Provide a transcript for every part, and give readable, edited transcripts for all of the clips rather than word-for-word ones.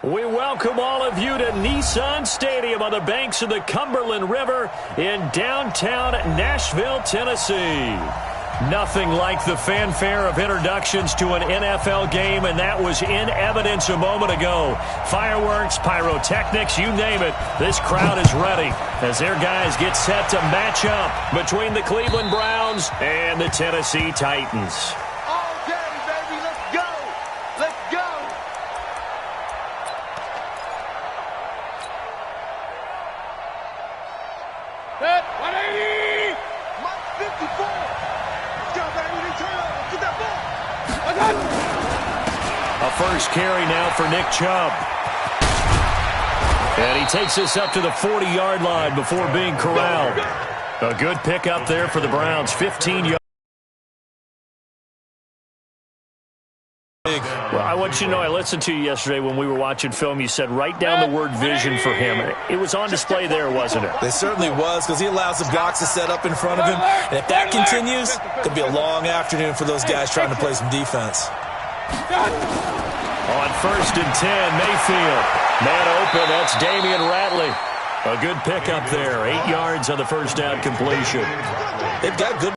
We welcome all of you to Nissan Stadium on the banks of the Cumberland River in downtown Nashville, Tennessee. Nothing like the fanfare of introductions to an NFL game, and that was in evidence a moment ago. Fireworks, pyrotechnics, you name it, this crowd is ready as their guys get set to match up between the Cleveland Browns and the Tennessee Titans. First carry now for Nick Chubb. And he takes this up to the 40-yard line before being corralled. A good pickup there for the Browns, 15 yards. Well, I want you to know I listened to you yesterday when we were watching film. You said write down the word vision for him. It was on display there, wasn't it? It certainly was, because he allows the blocks to set up in front of him. And if that continues, it could be a long afternoon for those guys trying to play some defense. On 1st and 10, Mayfield. Man open, that's Damian Ratley. A good pickup there, 8 yards on the first down completion. They've got good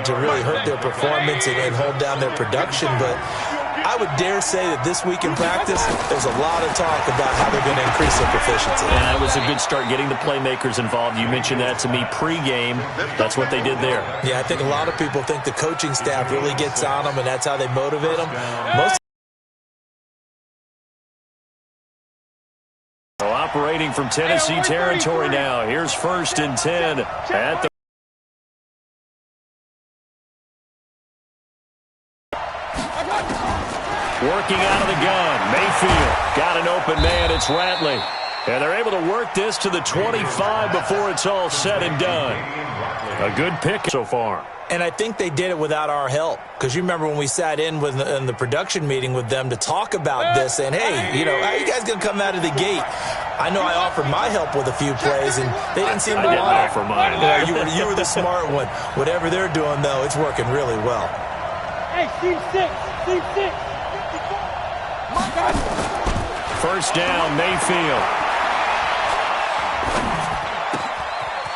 to really hurt their performance and hold down their production, but I would dare say that this week in practice, there's a lot of talk about how they're going to increase their proficiency. And that was a good start, getting the playmakers involved. You mentioned that to me pregame. That's what they did there. Yeah, I think a lot of people think the coaching staff really gets on them, and that's how they motivate them. Operating from Tennessee territory now. Here's 1st and 10 at the working out of the gun. Mayfield got an open man. It's Ratley. And they're able to work this to the 25 before it's all said and done. A good pick so far. And I think they did it without our help. Because you remember when we sat in the production meeting with them to talk about this, and hey, you know, how are you guys going to come out of the gate? I know I offered my help with a few plays, and they didn't seem to want it. Offer mine. You were the smart one. Whatever they're doing, though, it's working really well. Hey, Steve 6. First down, Mayfield.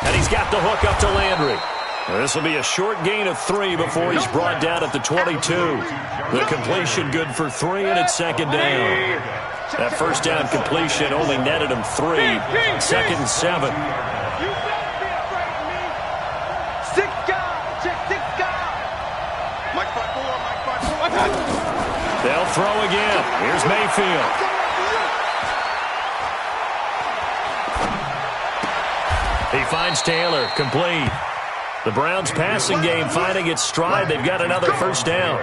And he's got the hook up to Landry. This will be a short gain of 3 before he's brought down at the 22. The completion good for 3, and it's 2nd down. That first down completion only netted him 3. 2nd and 7. They'll throw again. Here's Mayfield. He finds Taylor, complete. The Browns passing game finding its stride. They've got another first down.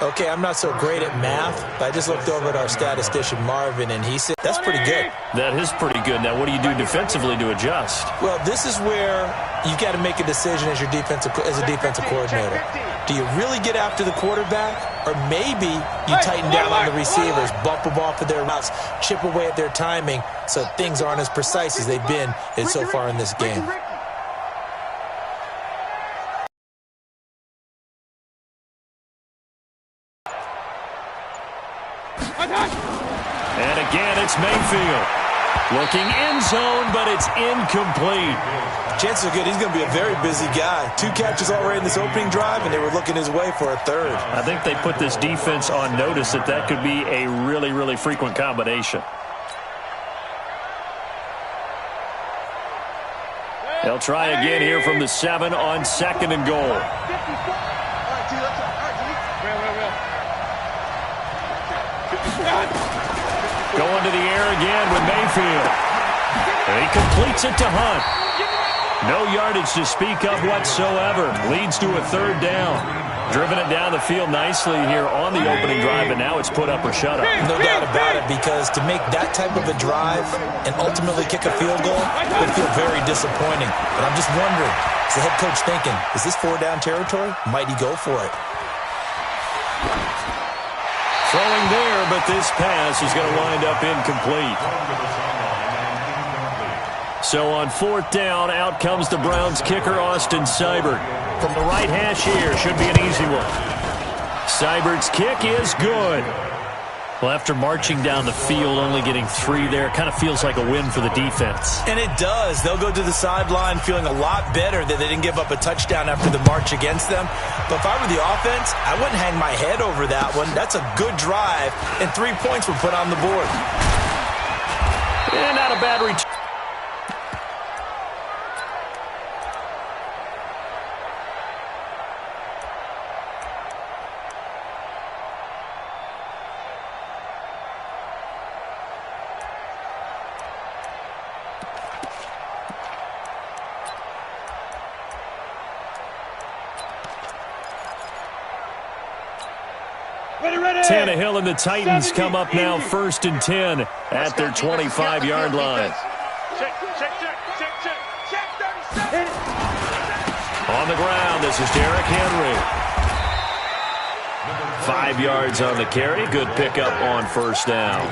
Okay, I'm not so great at math, but I just looked over at our statistician, Marvin, and he said, that's pretty good. That is pretty good. Now, what do you do defensively to adjust? Well, this is where you got to make a decision as a defensive coordinator. Do you really get after the quarterback, or maybe you tighten down on the receivers, bump them off of their routes, chip away at their timing so things aren't as precise as they've been so far in this game? And again, it's Mayfield. Looking end zone, but it's incomplete. Chances are good he's going to be a very busy guy. 2 catches already in this opening drive, and they were looking his way for a 3rd. I think they put this defense on notice that could be a really, really frequent combination. They'll try again here from the 7 on 2nd and goal. Going to the air again with Mayfield. And he completes it to Hunt. No yardage to speak of whatsoever. Leads to a 3rd down. Driven it down the field nicely here on the opening drive, and now it's put up or shut up. No doubt about it, because to make that type of a drive and ultimately kick a field goal would feel very disappointing. But I'm just wondering, is the head coach thinking, is this 4-down territory? Might he go for it? Throwing there, but this pass is going to wind up incomplete. So on 4th down, out comes the Browns kicker, Austin Seibert. From the right hash here, should be an easy one. Seibert's kick is good. Well, after marching down the field, only getting 3 there, kind of feels like a win for the defense. And it does. They'll go to the sideline feeling a lot better that they didn't give up a touchdown after the march against them. But if I were the offense, I wouldn't hang my head over that one. That's a good drive, and 3 points were put on the board. And not a bad return. Tannehill and the Titans come up now 1st and 10 at their 25-yard line. On the ground, this is Derrick Henry. 5 yards on the carry. Good pickup on 1st down.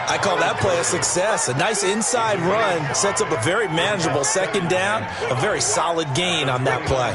I call that play a success. A nice inside run sets up a very manageable 2nd down. A very solid gain on that play.